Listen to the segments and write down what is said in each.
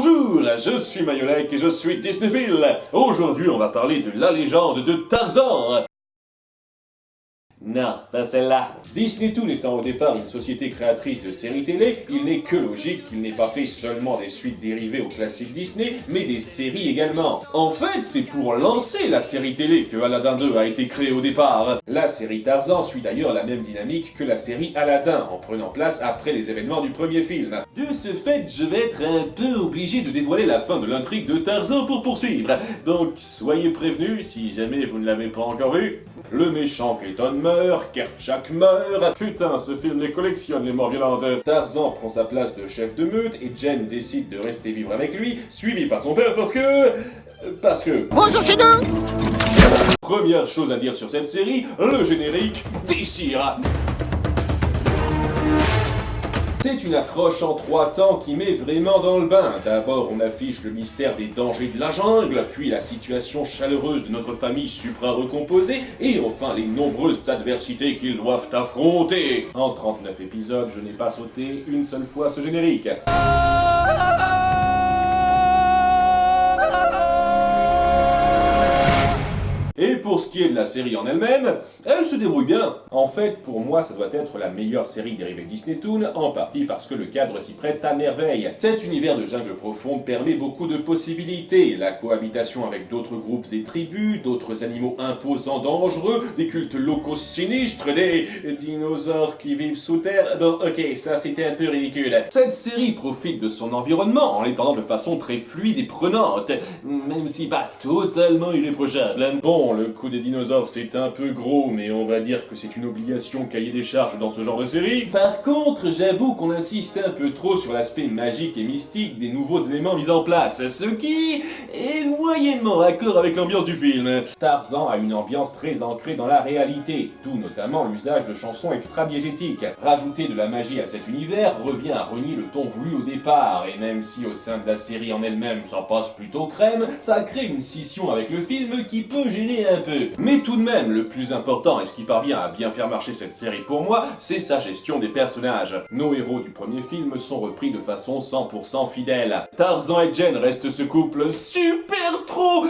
Bonjour, je suis Mayolek et je suis Disneyphile. Aujourd'hui, on va parler de la légende de Tarzan. Non, pas celle-là. Disney Toon étant au départ une société créatrice de séries télé, il n'est que logique qu'il n'ait pas fait seulement des suites dérivées aux classiques Disney, mais des séries également. En fait, c'est pour lancer la série télé que Aladdin 2 a été créé au départ. La série Tarzan suit d'ailleurs la même dynamique que la série Aladdin, en prenant place après les événements du premier film. De ce fait, je vais être un peu obligé de dévoiler la fin de l'intrigue de Tarzan pour poursuivre. Donc, soyez prévenus si jamais vous ne l'avez pas encore vu. Le méchant Clayton meurt, Kerchak meurt, putain ce film les collectionne les morts violentes. Tarzan prend sa place de chef de meute et Jen décide de rester vivre avec lui, suivi par son père parce que... Bonjour chez nous. Première chose à dire sur cette série, le générique déchire. C'est une accroche en 3 temps qui met vraiment dans le bain. D'abord, on affiche le mystère des dangers de la jungle, puis la situation chaleureuse de notre famille supra-recomposée, et enfin les nombreuses adversités qu'ils doivent affronter. En 39 épisodes, je n'ai pas sauté une seule fois ce générique. Et pour ce qui est de la série en elle-même, elle se débrouille bien. En fait, pour moi, ça doit être la meilleure série dérivée Disney Toon, en partie parce que le cadre s'y prête à merveille. Cet univers de jungle profonde permet beaucoup de possibilités. La cohabitation avec d'autres groupes et tribus, d'autres animaux imposants dangereux, des cultes locaux sinistres, des dinosaures qui vivent sous terre. Bon, ok, ça c'était un peu ridicule. Cette série profite de son environnement en l'étendant de façon très fluide et prenante, même si pas totalement irréprochable. Bon, le coup des dinosaures c'est un peu gros, mais on va dire que c'est une obligation cahier des charges dans ce genre de série. Par contre, j'avoue qu'on insiste un peu trop sur l'aspect magique et mystique des nouveaux éléments mis en place, ce qui est moyennement raccord avec l'ambiance du film. Tarzan a une ambiance très ancrée dans la réalité, d'où notamment l'usage de chansons extra-diégétiques. Rajouter de la magie à cet univers revient à renier le ton voulu au départ, et même si au sein de la série en elle-même ça passe plutôt crème, ça crée une scission avec le film qui peut gêner un peu. Mais tout de même, le plus important et ce qui parvient à bien faire marcher cette série pour moi, c'est sa gestion des personnages. Nos héros du premier film sont repris de façon 100% fidèle. Tarzan et Jen restent ce couple super trop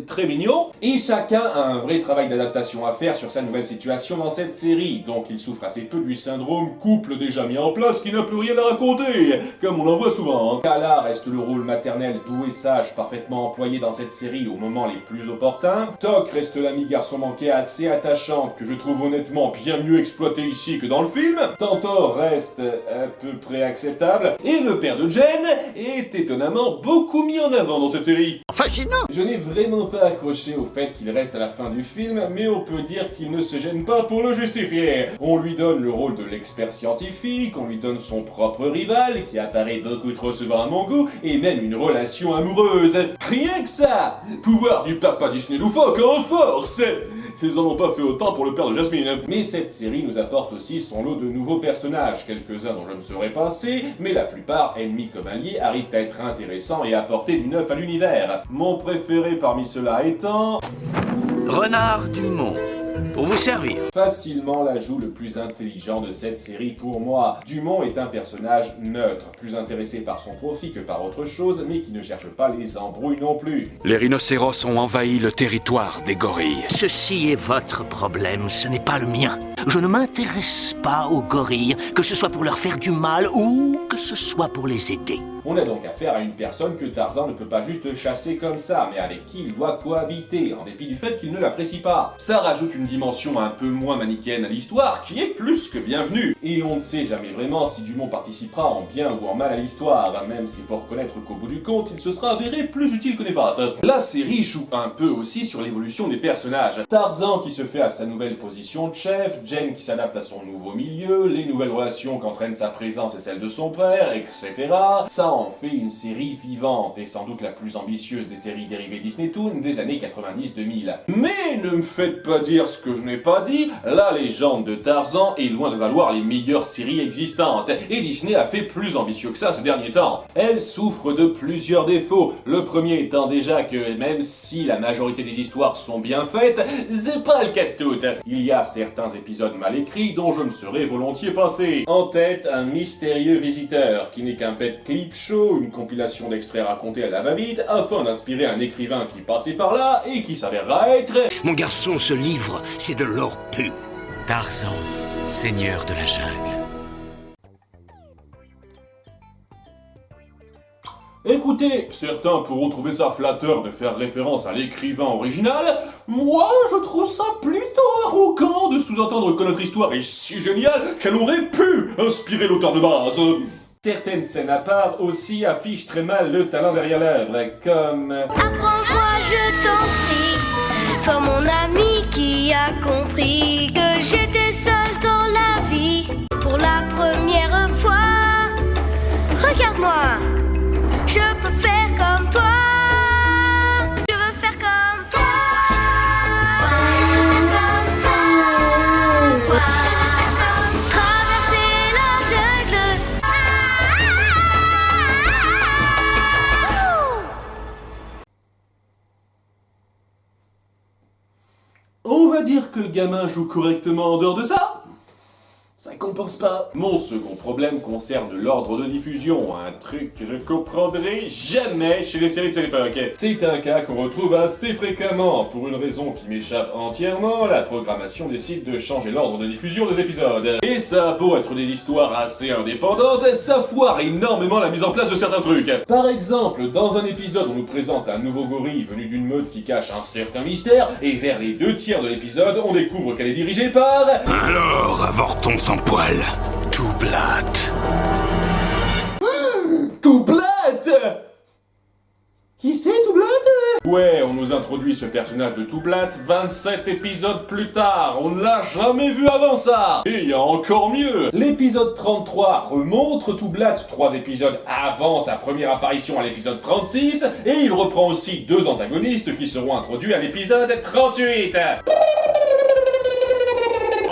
très mignon, et chacun a un vrai travail d'adaptation à faire sur sa nouvelle situation dans cette série, donc il souffre assez peu du syndrome couple déjà mis en place qui n'a plus rien à raconter, comme on en voit souvent. Kala reste le rôle maternel doux et sage parfaitement employé dans cette série au moment les plus opportuns. Tok reste l'ami garçon manqué assez attachant que je trouve honnêtement bien mieux exploité ici que dans le film. Tantor reste à peu près acceptable. Et le père de Jen est étonnamment beaucoup mis en avant dans cette série. Fascinant. Je n'ai vraiment pas accroché au fait qu'il reste à la fin du film, mais on peut dire qu'il ne se gêne pas pour le justifier. On lui donne le rôle de l'expert scientifique, on lui donne son propre rival qui apparaît beaucoup trop souvent à mon goût, et même une relation amoureuse. Rien que ça! Pouvoir du papa Disney loufoque en force! Ils en ont pas fait autant pour le père de Jasmine. Mais cette série nous apporte aussi son lot de nouveaux personnages, quelques-uns dont je me serais passé, mais la plupart, ennemis comme alliés, arrivent à être intéressants et à apporter du neuf à l'univers. Mon préféré parmi ceux-là étant... Renard Dumont, pour vous servir. Facilement l'ajout le plus intelligent de cette série pour moi. Dumont est un personnage neutre, plus intéressé par son profit que par autre chose, mais qui ne cherche pas les embrouilles non plus. Les rhinocéros ont envahi le territoire des gorilles. Ceci est votre problème, ce n'est pas le mien. Je ne m'intéresse pas aux gorilles, que ce soit pour leur faire du mal ou que ce soit pour les aider. On a donc affaire à une personne que Tarzan ne peut pas juste chasser comme ça, mais avec qui il doit cohabiter, en dépit du fait qu'il ne l'apprécie pas. Ça rajoute une dimension un peu moins manichéenne à l'histoire, qui est plus que bienvenue. Et on ne sait jamais vraiment si Dumont participera en bien ou en mal à l'histoire, même s'il faut reconnaître qu'au bout du compte, il se sera avéré plus utile que néfaste. La série joue un peu aussi sur l'évolution des personnages. Tarzan qui se fait à sa nouvelle position de chef, Jen qui s'adapte à son nouveau milieu, les nouvelles relations qu'entraîne sa présence et celle de son père, etc. Ça en fait une série vivante et sans doute la plus ambitieuse des séries dérivées Disney Toon des années 90-2000. Mais ne me faites pas dire ce que je n'ai pas dit, la légende de Tarzan est loin de valoir les meilleures séries existantes, et Disney a fait plus ambitieux que ça ce dernier temps. Elle souffre de plusieurs défauts, le premier étant déjà que même si la majorité des histoires sont bien faites, c'est pas le cas de toutes. Il y a certains épisodes mal écrits dont je me serais volontiers passé. En tête, un mystérieux visiteur qui n'est qu'un pet clip Show, une compilation d'extraits racontés à la va-vite afin d'inspirer un écrivain qui passait par là et qui s'avérera être... Mon garçon, ce livre, c'est de l'or pur. Tarzan, seigneur de la jungle. Écoutez, certains pourront trouver ça flatteur de faire référence à l'écrivain original. Moi, je trouve ça plutôt arrogant de sous-entendre que notre histoire est si géniale qu'elle aurait pu inspirer l'auteur de base. Certaines scènes à part aussi affichent très mal le talent derrière l'œuvre, comme... Apprends-moi, je t'en prie, toi mon ami qui a compris que j'étais seule dans la vie pour la première fois. Regarde-moi, je peux faire comme toi. Je veux faire comme toi. Je veux faire comme toi. Je veux faire comme traverser la jungle. On va dire que le gamin joue correctement en dehors de ça. Ça compense pas. Mon second problème concerne l'ordre de diffusion, un truc que je comprendrai jamais chez les séries de cette époque. C'est un cas qu'on retrouve assez fréquemment. Pour une raison qui m'échappe entièrement, la programmation décide de changer l'ordre de diffusion des épisodes. Et ça a beau être des histoires assez indépendantes, ça foire énormément la mise en place de certains trucs. Par exemple, dans un épisode, on nous présente un nouveau gorille venu d'une meute qui cache un certain mystère, et vers les 2/3 de l'épisode, on découvre qu'elle est dirigée par... Alors, avorton sans poil. Toublat. Toublat! Qui c'est Toublat? Ouais, on nous introduit ce personnage de Toublat 27 épisodes plus tard. On ne l'a jamais vu avant ça. Et il y a encore mieux. L'épisode 33 remontre Toublat 3 épisodes avant sa première apparition à l'épisode 36. Et il reprend aussi 2 antagonistes qui seront introduits à l'épisode 38.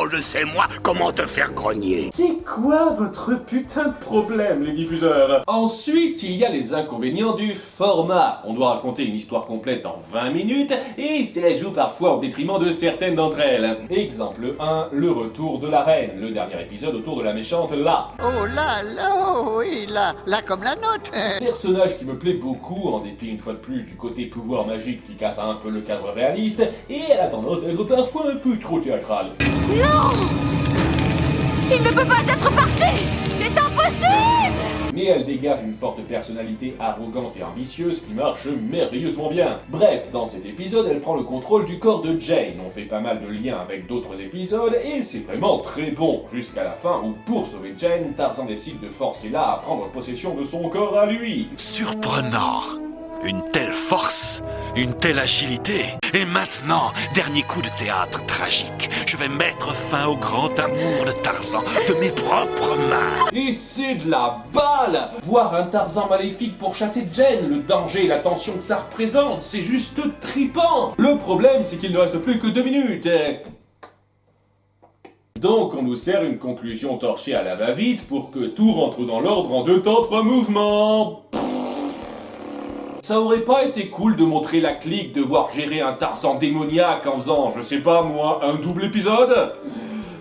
Oh, je sais, moi, comment te faire grogner. C'est quoi votre putain de problème, les diffuseurs? Ensuite, il y a les inconvénients du format. On doit raconter une histoire complète en 20 minutes, et cela joue parfois au détriment de certaines d'entre elles. Exemple 1, le retour de la reine, le dernier épisode autour de la méchante La. Oh là là, oh oui, là comme la note. Personnage qui me plaît beaucoup, en dépit une fois de plus du côté pouvoir magique qui casse un peu le cadre réaliste, et elle a tendance à être parfois un peu trop théâtrale. Non! Il ne peut pas être parti! C'est impossible! Mais elle dégage une forte personnalité arrogante et ambitieuse qui marche merveilleusement bien. Bref, dans cet épisode, elle prend le contrôle du corps de Jane. On fait pas mal de liens avec d'autres épisodes et c'est vraiment très bon. Jusqu'à la fin où, pour sauver Jane, Tarzan décide de forcer La à prendre possession de son corps à lui. Surprenant. Une telle force, une telle agilité. Et maintenant, dernier coup de théâtre tragique. Je vais mettre fin au grand amour de Tarzan de mes propres mains. Et c'est de la balle! Voir un Tarzan maléfique pour chasser Jane, le danger et la tension que ça représente, c'est juste tripant! Le problème, c'est qu'il ne reste plus que 2 minutes. Donc on nous sert une conclusion torchée à la va-vite pour que tout rentre dans l'ordre en 2 temps 3 mouvements. Ça aurait pas été cool de montrer la clique, de voir gérer un Tarzan démoniaque en faisant, je sais pas moi, un double épisode?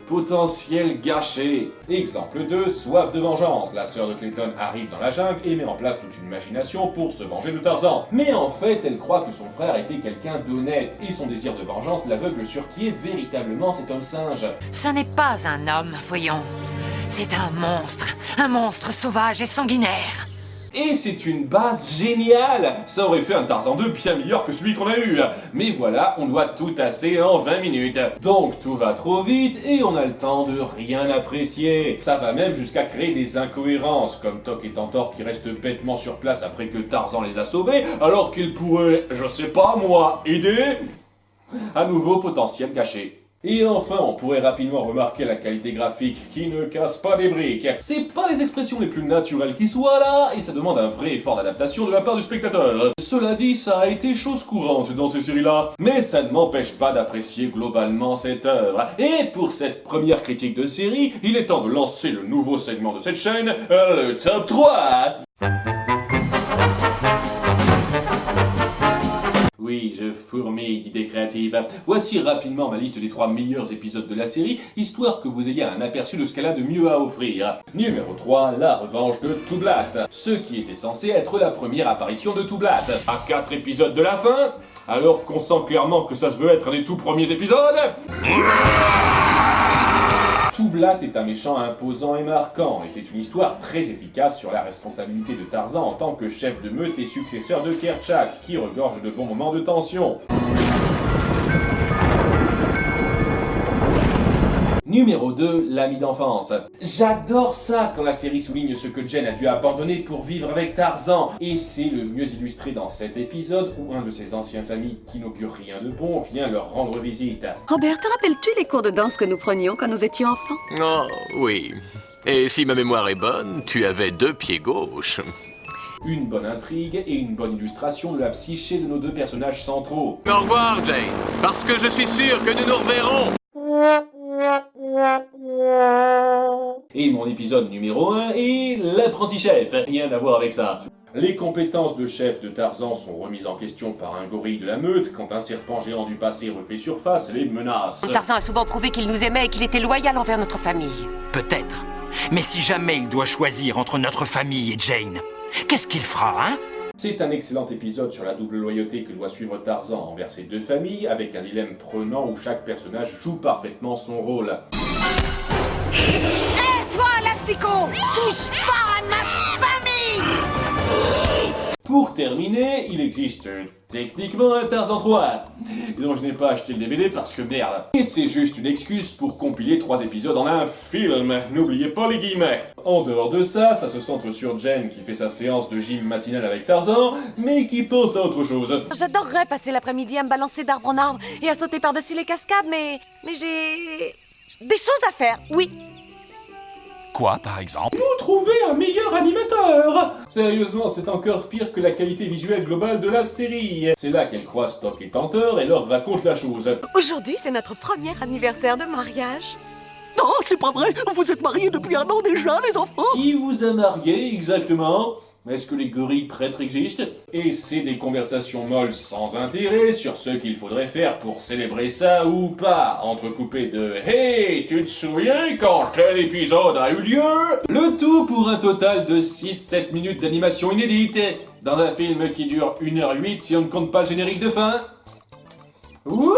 Potentiel gâché. Exemple 2, soif de vengeance. La sœur de Clayton arrive dans la jungle et met en place toute une machination pour se venger de Tarzan. Mais en fait, elle croit que son frère était quelqu'un d'honnête et son désir de vengeance l'aveugle sur qui est véritablement cet homme singe. Ce n'est pas un homme, voyons. C'est un monstre sauvage et sanguinaire. Et c'est une base géniale! Ça aurait fait un Tarzan 2 bien meilleur que celui qu'on a eu. Mais voilà, on doit tout tasser en 20 minutes. Donc tout va trop vite et on a le temps de rien apprécier. Ça va même jusqu'à créer des incohérences, comme Toc et Tantor qui restent bêtement sur place après que Tarzan les a sauvés, alors qu'ils pourraient, je sais pas moi, aider? À nouveau potentiel gâché. Et enfin, on pourrait rapidement remarquer la qualité graphique qui ne casse pas les briques. C'est pas les expressions les plus naturelles qui soient là, et ça demande un vrai effort d'adaptation de la part du spectateur. Cela dit, ça a été chose courante dans ces séries-là, mais ça ne m'empêche pas d'apprécier globalement cette œuvre. Et pour cette première critique de série, il est temps de lancer le nouveau segment de cette chaîne, le Top 3. Oui, oui, je fourmille d'idées créatives. Voici rapidement ma liste des 3 meilleurs épisodes de la série, histoire que vous ayez un aperçu de ce qu'elle a de mieux à offrir. Numéro 3, la revanche de Toublat. Ce qui était censé être la première apparition de Toublat. À 4 épisodes de la fin, alors qu'on sent clairement que ça se veut être un des tout premiers épisodes. Toublat est un méchant imposant et marquant, et c'est une histoire très efficace sur la responsabilité de Tarzan en tant que chef de meute et successeur de Kerchak, qui regorge de bons moments de tension. Numéro 2, l'ami d'enfance. J'adore ça quand la série souligne ce que Jen a dû abandonner pour vivre avec Tarzan. Et c'est le mieux illustré dans cet épisode où un de ses anciens amis qui n'augure rien de bon vient leur rendre visite. Robert, te rappelles-tu les cours de danse que nous prenions quand nous étions enfants? Oh, oui. Et si ma mémoire est bonne, tu avais 2 pieds gauches. Une bonne intrigue et une bonne illustration de la psyché de nos 2 personnages centraux. Au revoir, Jane, parce que je suis sûr que nous nous reverrons. Et mon épisode numéro 1 est l'apprenti chef. Rien à voir avec ça. Les compétences de chef de Tarzan sont remises en question par un gorille de la meute quand un serpent géant du passé refait surface et les menace. Tarzan a souvent prouvé qu'il nous aimait et qu'il était loyal envers notre famille. Peut-être. Mais si jamais il doit choisir entre notre famille et Jane, qu'est-ce qu'il fera, hein? C'est un excellent épisode sur la double loyauté que doit suivre Tarzan envers ses 2 familles, avec un dilemme prenant où chaque personnage joue parfaitement son rôle. Hé, toi, Lastico! Touche pas à ma famille! Pour terminer, il existe techniquement un Tarzan 3, dont je n'ai pas acheté le DVD parce que merde. Et c'est juste une excuse pour compiler 3 épisodes en un film, n'oubliez pas les guillemets. En dehors de ça, ça se centre sur Jen qui fait sa séance de gym matinale avec Tarzan, mais qui pense à autre chose. J'adorerais passer l'après-midi à me balancer d'arbre en arbre et à sauter par-dessus les cascades, mais j'ai des choses à faire, oui. Quoi, par exemple? Nous trouver un meilleur animateur! Sérieusement, c'est encore pire que la qualité visuelle globale de la série. C'est là qu'elle croise Stock et Tantor et leur raconte la chose. Aujourd'hui, c'est notre premier anniversaire de mariage. Oh, c'est pas vrai! Vous êtes mariés depuis 1 an déjà, les enfants! Qui vous a marié exactement? Est-ce que les gorilles prêtres existent? Et c'est des conversations molles sans intérêt sur ce qu'il faudrait faire pour célébrer ça ou pas, entrecoupées de « Hey, tu te souviens quand tel épisode a eu lieu ?» Le tout pour un total de 6-7 minutes d'animation inédite, dans un film qui dure 1h08 si on ne compte pas le générique de fin. Wouh!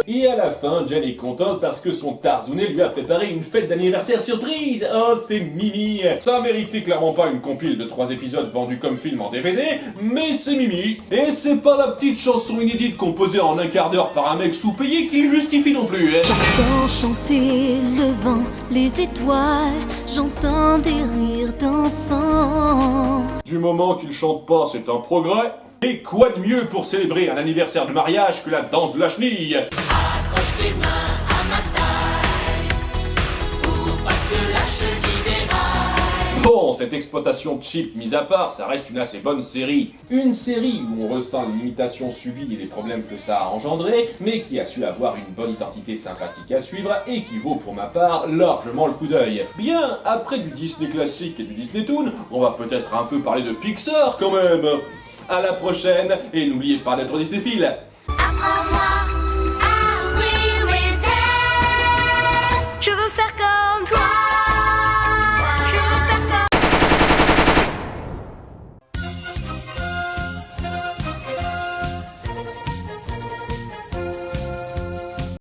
Et à la fin, Jen est contente parce que son Tarzounet lui a préparé une fête d'anniversaire surprise. Oh, c'est Mimi. Ça méritait clairement pas une compile de 3 épisodes vendus comme film en DVD, mais c'est Mimi. Et c'est pas la petite chanson inédite composée en 1 quart d'heure par un mec sous-payé qui le justifie non plus. J'entends chanter le vent, les étoiles, j'entends des rires d'enfants. Du moment qu'il chante pas, c'est un progrès. Et quoi de mieux pour célébrer un anniversaire de mariage que la danse de la chenille? Accroche tes mains à ma taille, pour pas que la chenille déraille. Bon, cette exploitation cheap mise à part, ça reste une assez bonne série. Une série où on ressent les limitations subies et les problèmes que ça a engendré, mais qui a su avoir une bonne identité sympathique à suivre et qui vaut pour ma part largement le coup d'œil. Bien, après du Disney classique et du Disney Toon, on va peut-être un peu parler de Pixar quand même. À la prochaine, et n'oubliez pas d'être Disneyphile. Apprends-moi